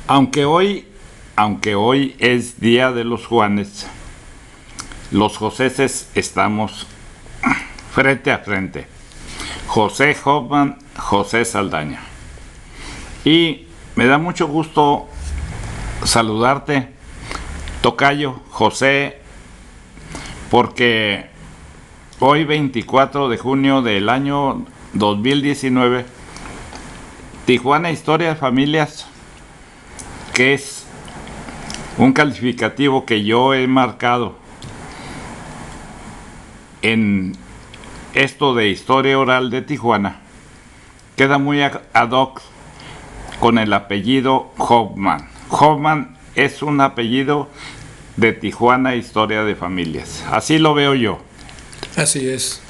Aunque hoy es Día de los Juanes, los Joséses estamos frente a frente. José Hoffman, José Saldaña. Y me da mucho gusto saludarte, tocayo José, porque hoy 24 de junio del año 2019, Tijuana Historia de Familias, que es un calificativo que yo he marcado en esto de historia oral de Tijuana, queda muy ad hoc con el apellido Hoffman. Hoffman es un apellido de Tijuana Historia de Familias. Así lo veo yo. Así es.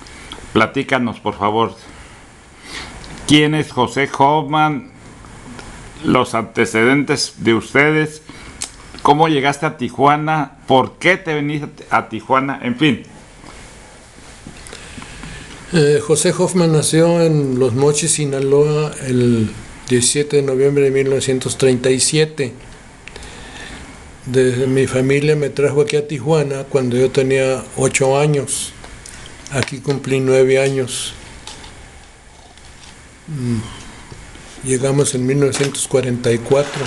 Platícanos, por favor. ¿Quién es José Hoffman? Los antecedentes de ustedes. ¿Cómo llegaste a Tijuana? ¿Por qué te viniste a Tijuana? En fin. José Hoffman nació en Los Mochis, Sinaloa, el 17 de noviembre de 1937. Mi familia me trajo aquí a Tijuana cuando yo tenía 8 años. Aquí cumplí 9 años. Llegamos en 1944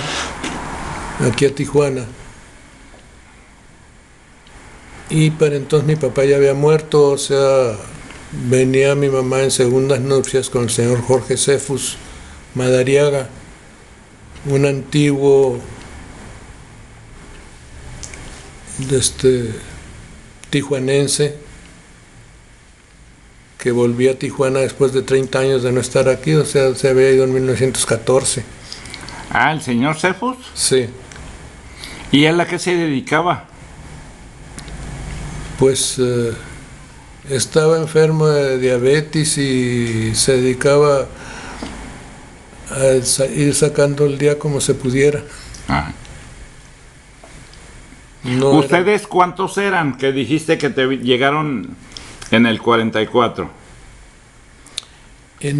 aquí a Tijuana. Y para entonces mi papá ya había muerto, o sea, venía mi mamá en segundas nupcias con el señor Jorge Cefus Madariaga, un antiguo tijuanense que volvía a Tijuana después de 30 años de no estar aquí, o sea, se había ido en 1914. Ah, ¿el señor Cefus? Sí. ¿Y él a qué se dedicaba? Pues estaba enfermo de diabetes y se dedicaba a ir sacando el día como se pudiera. Ah. No ¿Ustedes cuántos eran que dijiste que te llegaron en el 44? En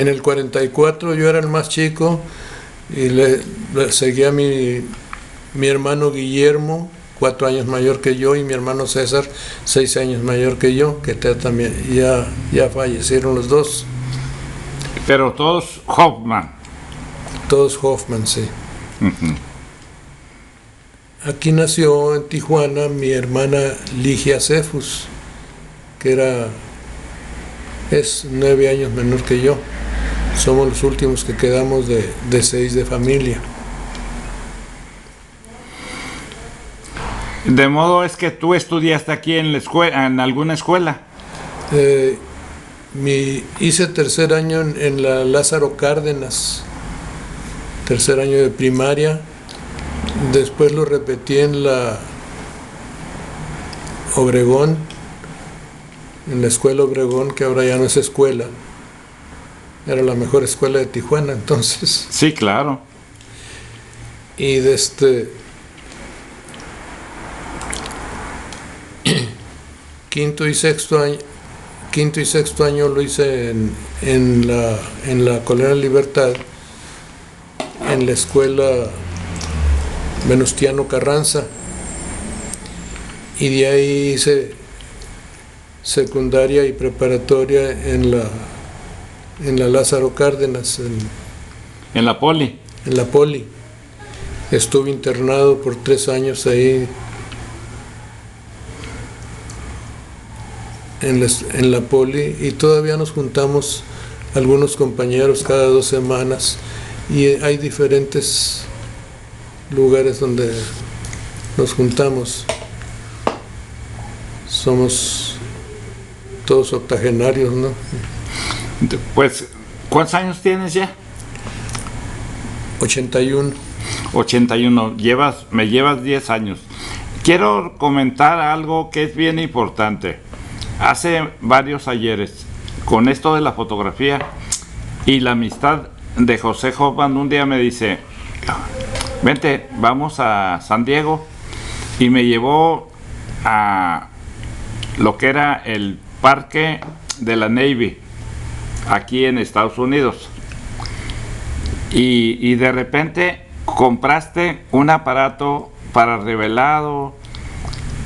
el 44 yo era el más chico y le seguía mi hermano Guillermo, 4 años mayor que yo, y mi hermano César, 6 años mayor que yo, que también ya fallecieron los dos. Pero todos Hoffman. Todos Hoffman, sí. Uh-huh. Aquí nació en Tijuana mi hermana Ligia Cefus, que es 9 años menor que yo. Somos los últimos que quedamos de 6 de familia. De modo es que tú estudiaste aquí en la escuela, en alguna escuela. Hice tercer año en la Lázaro Cárdenas, tercer año de primaria. Después lo repetí en la Obregón, en la escuela Obregón, que ahora ya no es escuela. Era la mejor escuela de Tijuana entonces. Sí, claro. Y quinto y sexto año lo hice en la Colonia Libertad, en la escuela Venustiano Carranza, y de ahí hice secundaria y preparatoria en la Lázaro Cárdenas, en la Poli. En la Poli. Estuve internado por 3 años ahí en la Poli, y todavía nos juntamos algunos compañeros cada 2 semanas, y hay diferentes lugares donde nos juntamos. Somos todos octogenarios, ¿no? Pues, ¿cuántos años tienes ya? 81. 81. Me llevas 10 años. Quiero comentar algo que es bien importante. Hace varios ayeres, con esto de la fotografía y la amistad de José Hoffman, un día me dice: vente, vamos a San Diego, y me llevó a lo que era el parque de la Navy aquí en Estados Unidos, y de repente compraste un aparato para revelado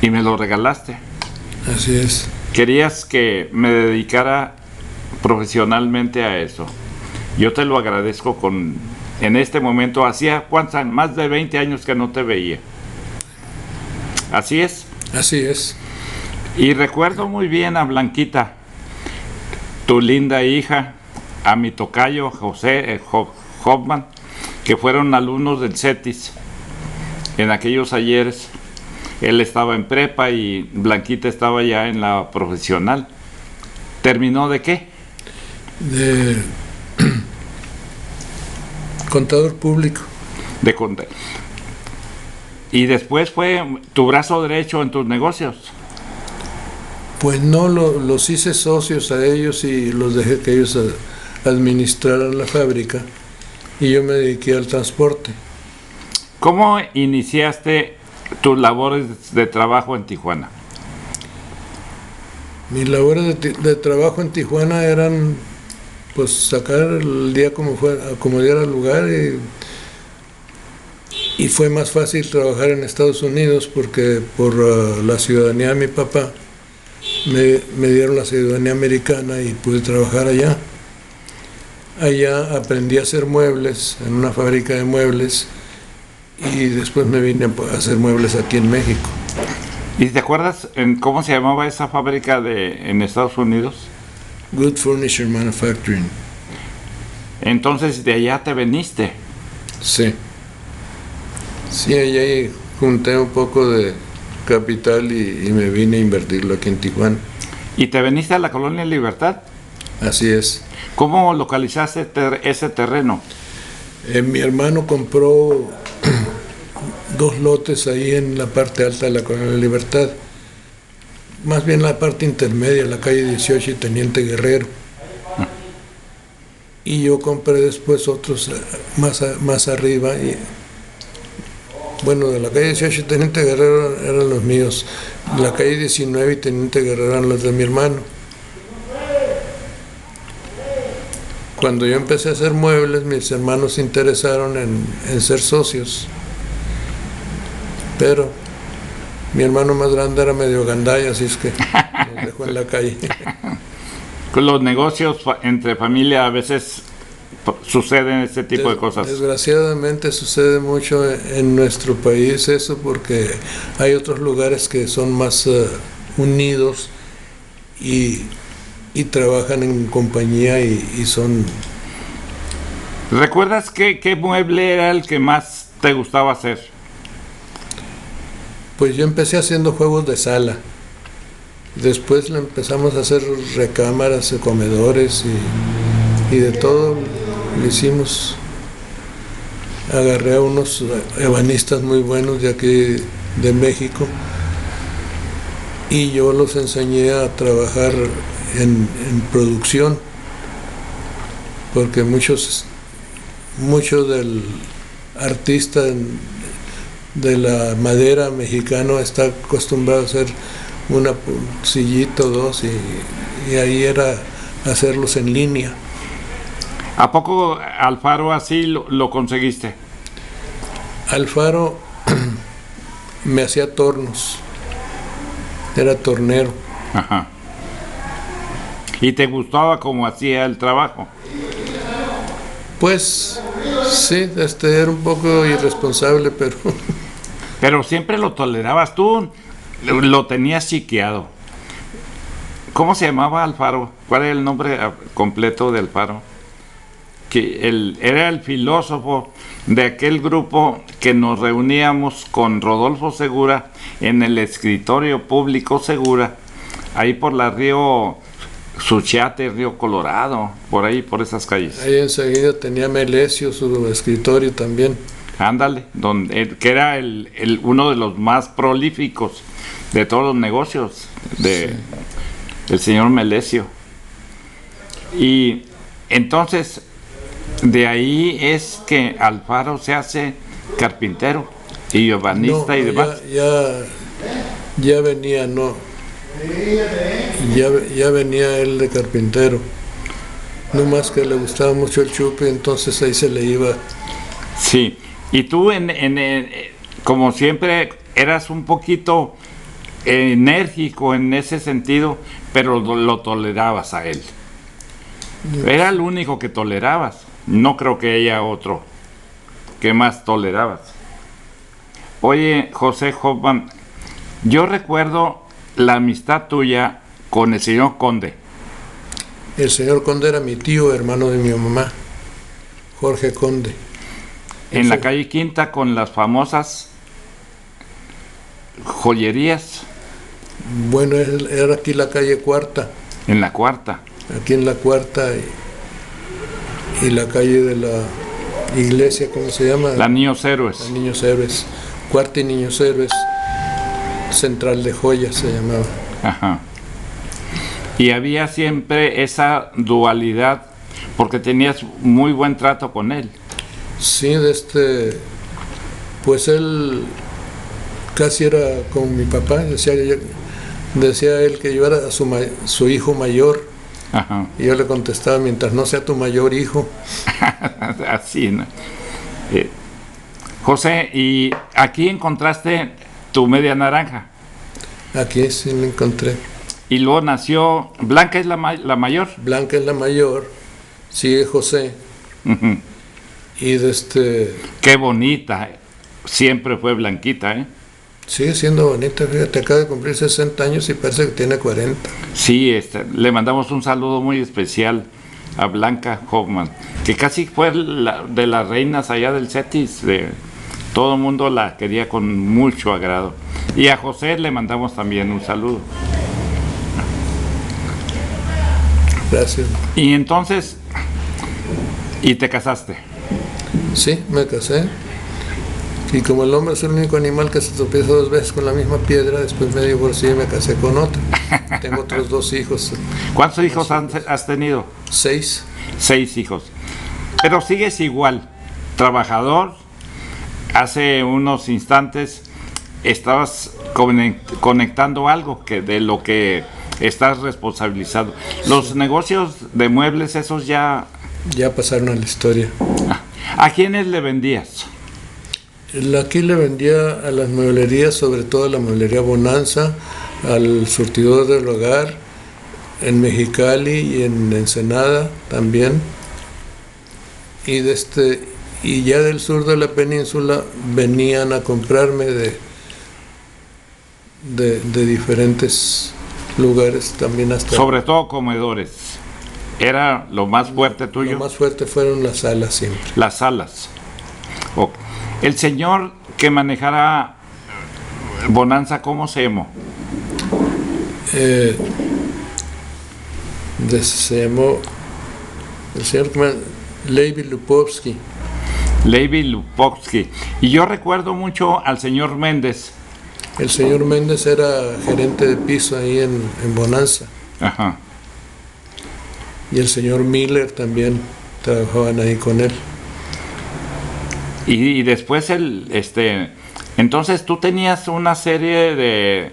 y me lo regalaste. Así es. Querías que me dedicara profesionalmente a eso. Yo te lo agradezco en este momento. Hacía más de 20 años que no te veía. Así es. Así es. Y recuerdo muy bien a Blanquita, tu linda hija, a mi tocayo José Hoffman, que fueron alumnos del CETIS en aquellos ayeres. Él estaba en prepa y Blanquita estaba ya en la profesional. ¿Terminó de qué? De contador público. Y después fue tu brazo derecho en tus negocios. Pues no, los hice socios a ellos y los dejé que ellos administraran la fábrica y yo me dediqué al transporte. ¿Cómo iniciaste tus labores de trabajo en Tijuana? Mis labores de trabajo en Tijuana eran pues sacar el día como diera el lugar y fue más fácil trabajar en Estados Unidos porque por la ciudadanía de mi papá me dieron la ciudadanía americana y pude trabajar allá. Allá aprendí a hacer muebles en una fábrica de muebles y después me vine a hacer muebles aquí en México. ¿Y te acuerdas cómo se llamaba esa fábrica en Estados Unidos? Good Furniture Manufacturing. Entonces de allá te veniste. Sí. Sí, allá junté un poco de capital y me vine a invertirlo aquí en Tijuana. ¿Y te veniste a la Colonia Libertad? Así es. ¿Cómo localizaste ese terreno? Mi hermano compró 2 lotes ahí en la parte alta de la Colonia Libertad. Más bien la parte intermedia, la calle 18 y Teniente Guerrero. Y yo compré después otros más arriba. Bueno, de la calle 18 y Teniente Guerrero eran los míos. La calle 19 y Teniente Guerrero eran los de mi hermano. Cuando yo empecé a hacer muebles, mis hermanos se interesaron en ser socios. Pero mi hermano más grande era medio gandalla, así es que nos dejó en la calle. Los negocios entre familia a veces suceden este tipo de cosas. Desgraciadamente sucede mucho en nuestro país eso porque hay otros lugares que son más unidos y trabajan en compañía y son... ¿Recuerdas qué mueble era el que más te gustaba hacer? Pues yo empecé haciendo juegos de sala. Después le empezamos a hacer recámaras, comedores y de todo lo hicimos. Agarré a unos ebanistas muy buenos de aquí de México y yo los enseñé a trabajar en producción porque muchos del artista de la madera mexicano está acostumbrado a hacer una sillita o 2 y ahí era hacerlos en línea. ¿A poco Alfaro así lo conseguiste? Alfaro me hacía tornos, era tornero. Ajá. ¿Y te gustaba cómo hacía el trabajo? Pues sí, era un poco irresponsable, pero... Pero siempre lo tolerabas tú, lo tenías chiqueado. ¿Cómo se llamaba Alfaro? ¿Cuál era el nombre completo de Alfaro? Que era el filósofo de aquel grupo que nos reuníamos con Rodolfo Segura en el escritorio público Segura, ahí por la Río Suchiate, Río Colorado, por ahí, por esas calles. Ahí enseguida tenía Melesio su escritorio también. Ándale, que era uno de los más prolíficos de todos los negocios del señor Melesio. Y entonces, de ahí es que Alfaro se hace carpintero y ebanista y demás. Ya venía, ya venía él de carpintero. No más que le gustaba mucho el chupe, entonces ahí se le iba. Sí, Y tú, como siempre, eras un poquito enérgico en ese sentido, pero lo tolerabas a él. Era el único que tolerabas. No creo que haya otro que más tolerabas. Oye, José Hoffman, yo recuerdo la amistad tuya con el señor Conde. El señor Conde era mi tío, hermano de mi mamá, Jorge Conde. En la calle Quinta, con las famosas joyerías. Bueno, era aquí la calle Cuarta. En la Cuarta. Aquí en la Cuarta y la calle de la iglesia, ¿cómo se llama? La Niños Héroes. La Niños Héroes. Cuarta y Niños Héroes. Central de Joyas se llamaba. Ajá. Y había siempre esa dualidad, porque tenías muy buen trato con él. Sí, pues él casi era como mi papá, decía él que yo era su hijo mayor. Ajá. Y yo le contestaba, mientras no sea tu mayor hijo. Así, ¿no? José, ¿y aquí encontraste tu media naranja? Aquí sí la encontré. Y luego nació, Blanca es la mayor. Blanca es la mayor, sigue José. Uh-huh. Y Qué bonita, siempre fue blanquita, ¿eh? Sigue siendo bonita, fíjate, acaba de cumplir 60 años y parece que tiene 40. Sí, le mandamos un saludo muy especial a Blanca Hoffman, que casi fue de las reinas allá del CETIS, todo el mundo la quería con mucho agrado. Y a José le mandamos también un saludo. Gracias. Y entonces, ¿y te casaste? Sí, me casé. Y como el hombre es el único animal que se tropieza 2 veces con la misma piedra, después me divorcié y me casé con otra. Tengo otros 2 hijos. ¿Cuántos hijos has tenido? 6. 6 hijos. Pero sigues igual, trabajador. Hace unos instantes estabas conectando algo de lo que estás responsabilizado. Los negocios de muebles, esos ya pasaron a la historia. ¿A quiénes le vendías? Aquí le vendía a las mueblerías, sobre todo a la mueblería Bonanza, al surtidor del hogar, en Mexicali y en Ensenada también. Y ya del sur de la península venían a comprarme de diferentes lugares también hasta... Sobre todo comedores. ¿Era lo más fuerte tuyo? Lo más fuerte fueron las salas siempre. Las salas. Okay. El señor que manejara Bonanza, ¿cómo se llamó? Se llamó el señor Levi Lupovsky. Levi Lupovsky. Y yo recuerdo mucho al señor Méndez. El señor Méndez era gerente de piso ahí en Bonanza. Ajá. Y el señor Miller también trabajaban ahí con él. Y después entonces tú tenías una serie de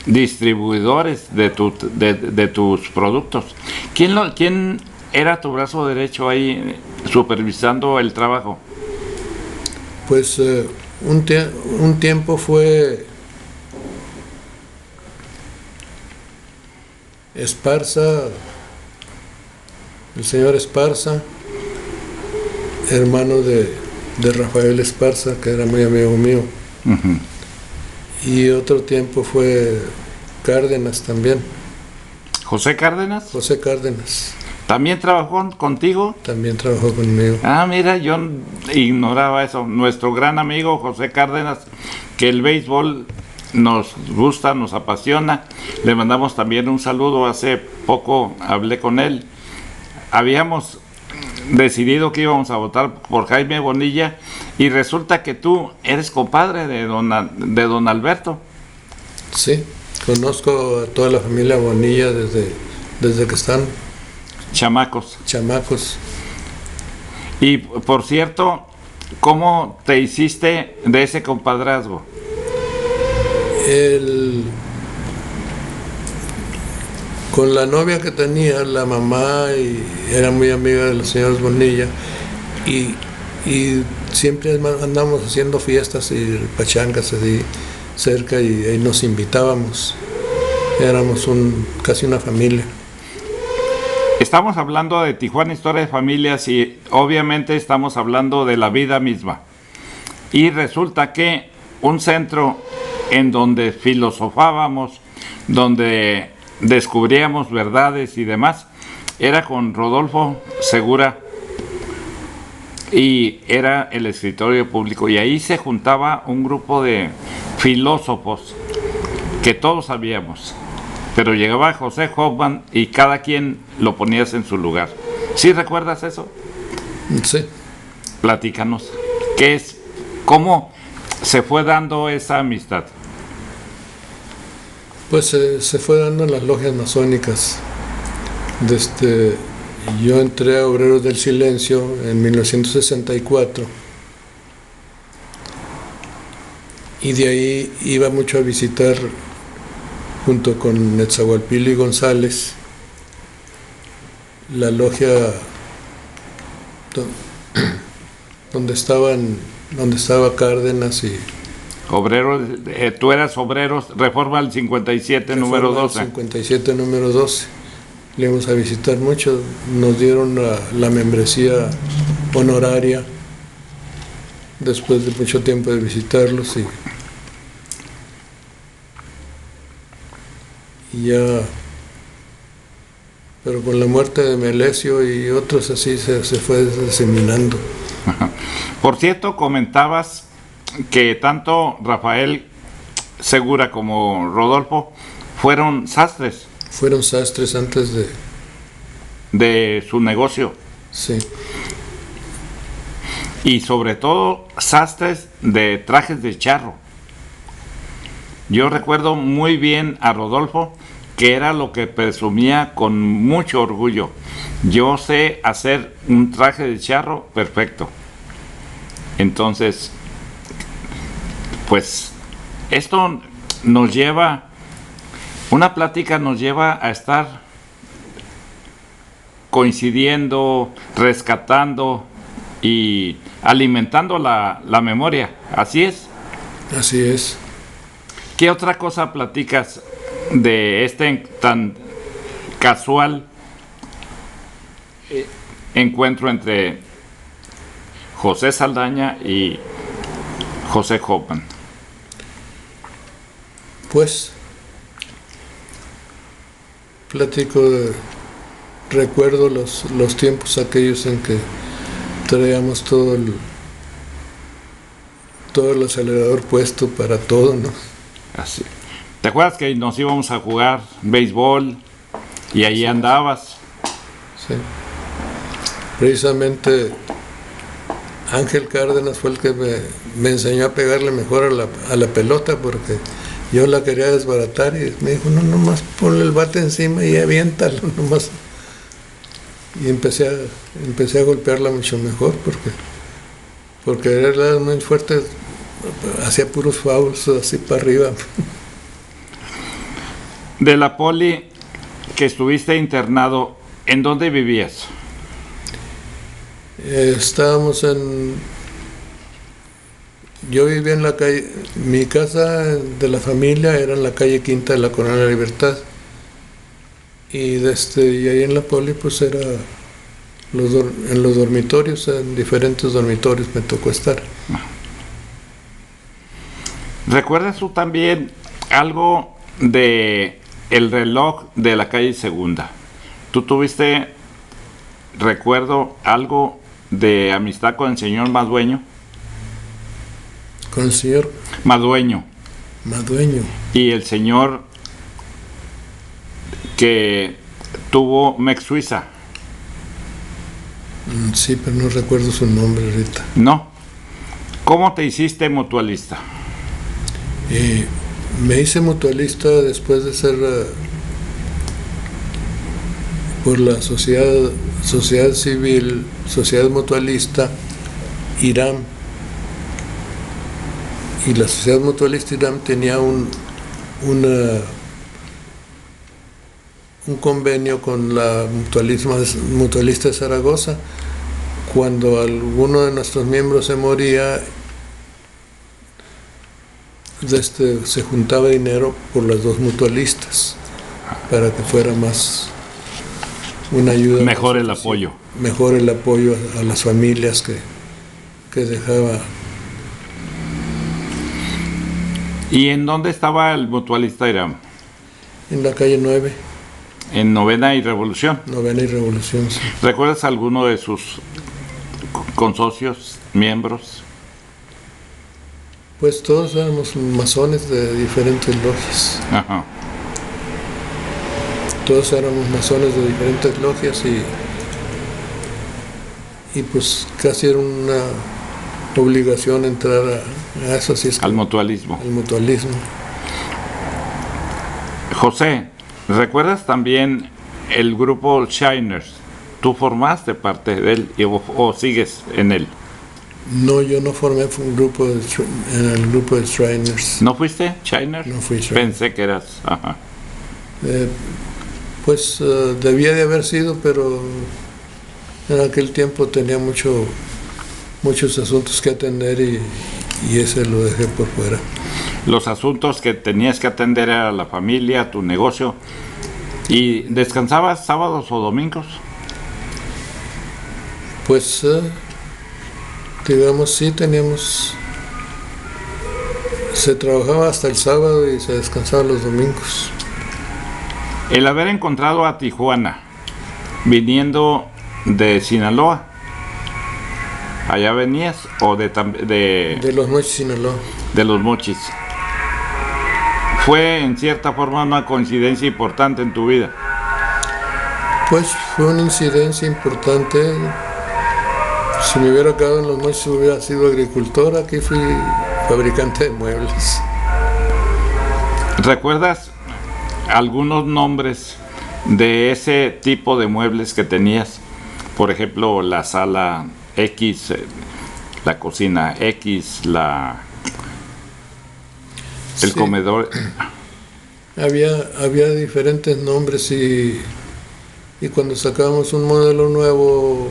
distribuidores de tus productos. ¿Quién era tu brazo derecho ahí supervisando el trabajo? Pues un tiempo fue Esparza, el señor Esparza, hermano de Rafael Esparza, que era muy amigo mío. Uh-huh. Y otro tiempo fue Cárdenas también. ¿José Cárdenas? José Cárdenas. ¿También trabajó contigo? También trabajó conmigo. Ah, mira, yo ignoraba eso. Nuestro gran amigo José Cárdenas, que el béisbol nos gusta, nos apasiona. Le mandamos también un saludo. Hace poco hablé con él. Habíamos decidido que íbamos a votar por Jaime Bonilla y resulta que tú eres compadre de don Alberto. Sí, conozco a toda la familia Bonilla desde que están chamacos. Y por cierto, ¿cómo te hiciste de ese compadrazgo? Con la novia que tenía, la mamá, y era muy amiga de los señores Bonilla, y y siempre andamos haciendo fiestas y pachangas así cerca y ahí nos invitábamos. Éramos casi una familia. Estamos hablando de Tijuana Historia de Familias y obviamente estamos hablando de la vida misma. Y resulta que un centro en donde filosofábamos, donde descubríamos verdades y demás, era con Rodolfo Segura y era el escritorio público. Y ahí se juntaba un grupo de filósofos que todos sabíamos. Pero llegaba José Hoffman y cada quien lo ponías en su lugar. ¿Sí recuerdas eso? Sí. Platícanos. ¿Qué es? ¿Cómo se fue dando esa amistad? Pues se fue dando en las logias masónicas. Yo entré a Obreros del Silencio en 1964 y de ahí iba mucho a visitar junto con Netzahualpili González la logia donde estaba Cárdenas y Obreros, tú eras obreros, Reforma del 57, número 12. 57, número 12. Le íbamos a visitar mucho, nos dieron la membresía honoraria después de mucho tiempo de visitarlos y ya, pero con la muerte de Melesio y otros así se fue diseminando. Por cierto, comentabas que tanto Rafael Segura como Rodolfo fueron sastres. Fueron sastres antes de su negocio. Sí. Y sobre todo sastres de trajes de charro. Yo recuerdo muy bien a Rodolfo, que era lo que presumía con mucho orgullo. Yo sé hacer un traje de charro perfecto. Entonces, pues esto nos lleva, una plática nos lleva a estar coincidiendo, rescatando y alimentando la memoria. ¿Así es? Así es. ¿Qué otra cosa platicas de este tan casual encuentro entre José Saldaña y José Hoffman? Pues recuerdo los tiempos aquellos en que traíamos todo el acelerador puesto para todo, ¿no? Así. ¿Te acuerdas que nos íbamos a jugar béisbol y ahí andabas? Sí. Precisamente Ángel Cárdenas fue el que me enseñó a pegarle mejor a la pelota, porque yo la quería desbaratar y me dijo, no, nomás ponle el bate encima y aviéntalo nomás. Y empecé a golpearla mucho mejor porque era muy fuerte, hacía puros fouls así para arriba. De la poli que estuviste internado, ¿en dónde vivías? Yo vivía en la calle, mi casa de la familia era en la calle Quinta de la Corona de la Libertad. Y ahí en la poli pues era en los dormitorios, en diferentes dormitorios me tocó estar. ¿Recuerdas tú también algo de el reloj de la calle Segunda? ¿Tú tuviste, recuerdo, algo de amistad con el señor Madueño? ¿Con el señor? Madueño. Madueño. Y el señor que tuvo Mex Suiza. Sí, pero no recuerdo su nombre ahorita. No. ¿Cómo te hiciste mutualista? Me hice mutualista después de ser por la sociedad civil, sociedad mutualista IRAM. Y la sociedad mutualista IRAM tenía un convenio con la mutualista de Zaragoza, cuando alguno de nuestros miembros se moría, se juntaba dinero por las dos mutualistas para que fuera más una ayuda. Mejor el apoyo. Mejor el apoyo a las familias que dejaba. ¿Y en dónde estaba el mutualista Irán? En la calle 9. En Novena y Revolución. Novena y Revolución, sí. ¿Recuerdas alguno de sus consocios, miembros? Pues todos éramos masones de diferentes logias. Ajá. Todos éramos masones de diferentes logias y pues casi era una obligación entrar a eso. Así es que, al mutualismo. Al mutualismo. José, ¿recuerdas también el grupo Shiners? ¿Tú formaste parte de él o sigues en él? No, yo no formé un grupo en el grupo de Shriners. ¿No fuiste Shiner? No fui Shiner. Pensé que eras. Ajá. Pues debía de haber sido, pero en aquel tiempo tenía muchos asuntos que atender y ese lo dejé por fuera. Los asuntos que tenías que atender era la familia, tu negocio. ¿Y descansabas sábados o domingos? Pues digamos, sí, se trabajaba hasta el sábado y se descansaba los domingos. El haber encontrado a Tijuana viniendo de Sinaloa, ¿allá venías o de Los Mochis, Sinaloa? De Los Mochis. ¿Fue en cierta forma una coincidencia importante en tu vida? Pues fue una incidencia importante. Si me hubiera quedado en Los Mochis hubiera sido agricultor, aquí fui fabricante de muebles. ¿Recuerdas algunos nombres de ese tipo de muebles que tenías? Por ejemplo, la sala X, la cocina X, el sí, comedor. Había diferentes nombres y cuando sacábamos un modelo nuevo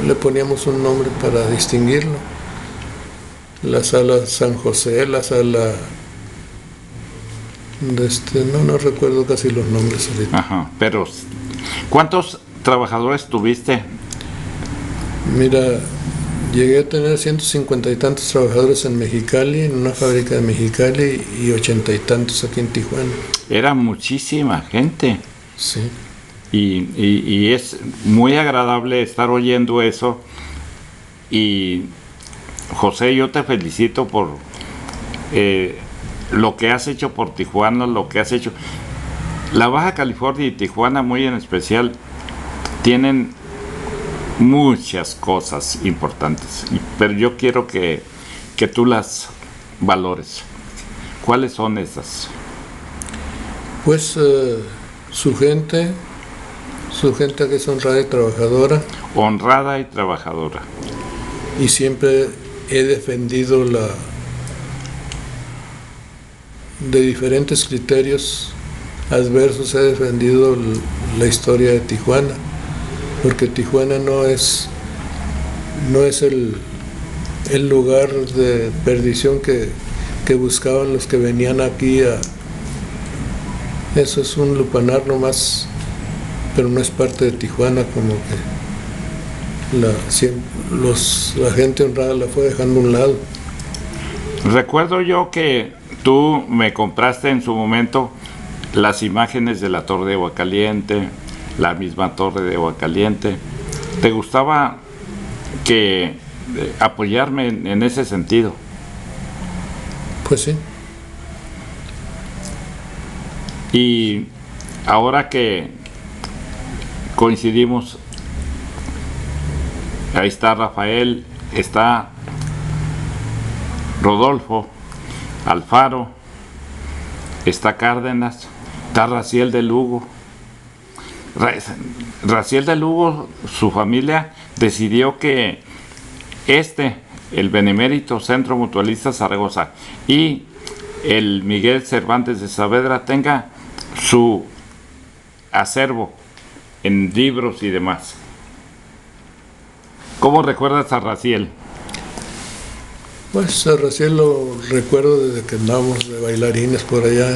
le poníamos un nombre para distinguirlo. La sala San José, la sala no recuerdo casi los nombres ahorita. Ajá, pero ¿cuántos trabajadores tuviste? Mira, llegué a tener 150 y tantos trabajadores en Mexicali, en una fábrica de Mexicali, y 80 y tantos aquí en Tijuana. Era muchísima gente. Sí. Y es muy agradable estar oyendo eso. Y José, yo te felicito por lo que has hecho por Tijuana, lo que has hecho. La Baja California y Tijuana muy en especial tienen muchas cosas importantes, pero yo quiero que tú las valores. ¿Cuáles son esas? Pues su gente que es honrada y trabajadora. Honrada y trabajadora. Y siempre he defendido de diferentes criterios adversos, he defendido la historia de Tijuana, porque Tijuana no es el lugar de perdición que buscaban los que venían aquí eso es un lupanar nomás, pero no es parte de Tijuana, como que la gente honrada la fue dejando a un lado. Recuerdo yo que tú me compraste en su momento las imágenes de la Torre de Aguacaliente, la misma Torre de Aguacaliente. ¿Te gustaba apoyarme en ese sentido? Pues sí. Y ahora que coincidimos, ahí está Rafael, está Rodolfo, Alfaro, está Cárdenas, está Raciel de Lugo. Raciel de Lugo, su familia decidió que el Benemérito Centro Mutualista Zaragoza y el Miguel Cervantes de Saavedra tenga su acervo en libros y demás. ¿Cómo recuerdas a Raciel? Pues a recién lo recuerdo desde que andábamos de bailarines por allá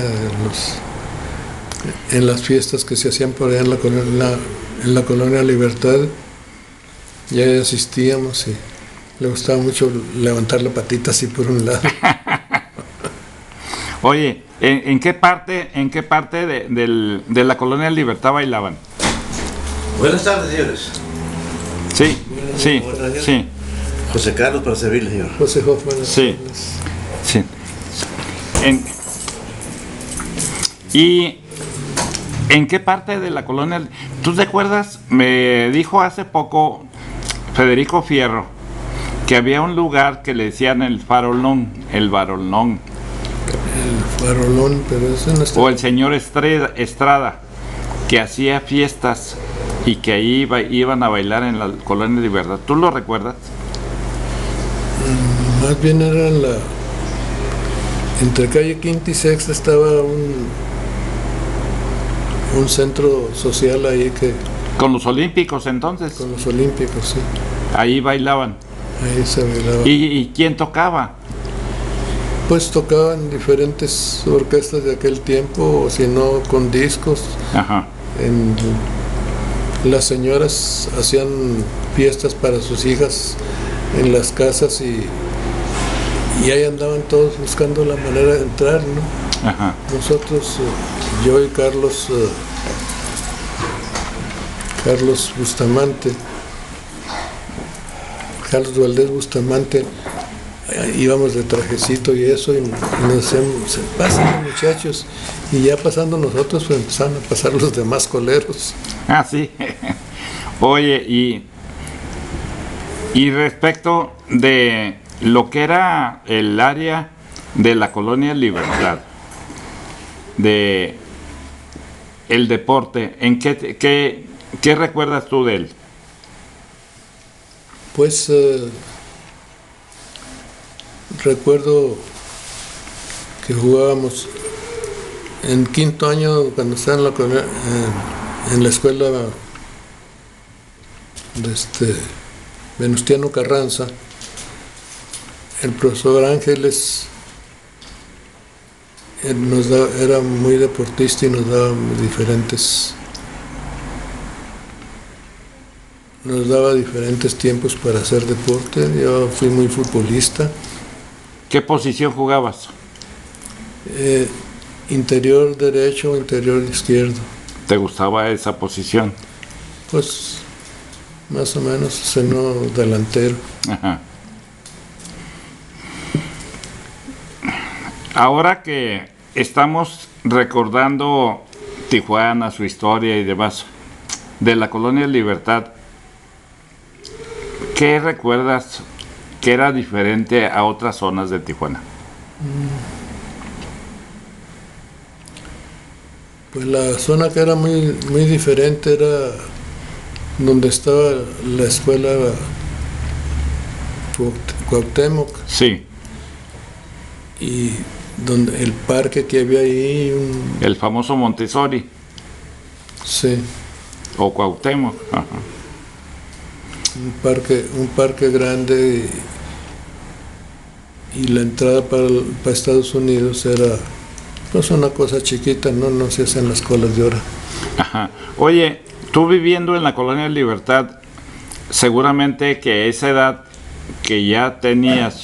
en las fiestas que se hacían por allá en la colonia Libertad. Ya asistíamos y le gustaba mucho levantar la patita así por un lado. Oye, ¿en qué parte de la colonia Libertad bailaban? Buenas tardes, señores. Sí, sí, sí, José Carlos, para servirle, señor. José Hoffman. sí, sí. ¿Y en qué parte de la colonia? ¿Tú te acuerdas? Me dijo hace poco Federico Fierro que había un lugar que le decían el Farolón, el Farolón, El Farolón, pero eso no está. o el señor Estrada, que hacía fiestas y que ahí iban a bailar en la colonia Libertad. ¿Tú lo recuerdas? Más bien era entre calle Quinta y Sexta estaba un centro social ahí Con los olímpicos entonces. con los olímpicos, sí. Ahí bailaban. Ahí se bailaba. ¿Y quién tocaba? Pues tocaban diferentes orquestas de aquel tiempo, o si no, con discos. Ajá. Las señoras hacían fiestas para sus hijas en las casas y ahí andaban todos buscando la manera de entrar, ¿no? Ajá. Nosotros, yo y Carlos Bustamante, Carlos Valdés Bustamante, íbamos de trajecito y eso, y nos decían, pasen muchachos, y ya pasando nosotros, pues empezaron a pasar los demás coleros. Ah, sí. Oye, y respecto de lo que era el área de la colonia Libertad, de el deporte, ¿en qué recuerdas tú de él? Pues recuerdo que jugábamos en quinto año, cuando estaba en la escuela de Venustiano Carranza, el profesor Ángeles era muy deportista y nos daba diferentes tiempos para hacer deporte. Yo fui muy futbolista. ¿Qué posición jugabas? Interior derecho, interior izquierdo. ¿Te gustaba esa posición? Pues más o menos, seno delantero. Ajá. Ahora que estamos recordando Tijuana, su historia y demás, de la colonia Libertad, ¿qué recuerdas que era diferente a otras zonas de Tijuana? Pues la zona que era muy, muy diferente era donde estaba la escuela Cuauhtémoc Sí, y donde el parque que había ahí, el famoso Montessori sí, o Cuauhtémoc. Ajá. un parque grande y la entrada para Estados Unidos era pues una cosa chiquita, no se hacen las colas de hora. Ajá. Oye, tú viviendo en la colonia Libertad, seguramente que a esa edad que ya tenías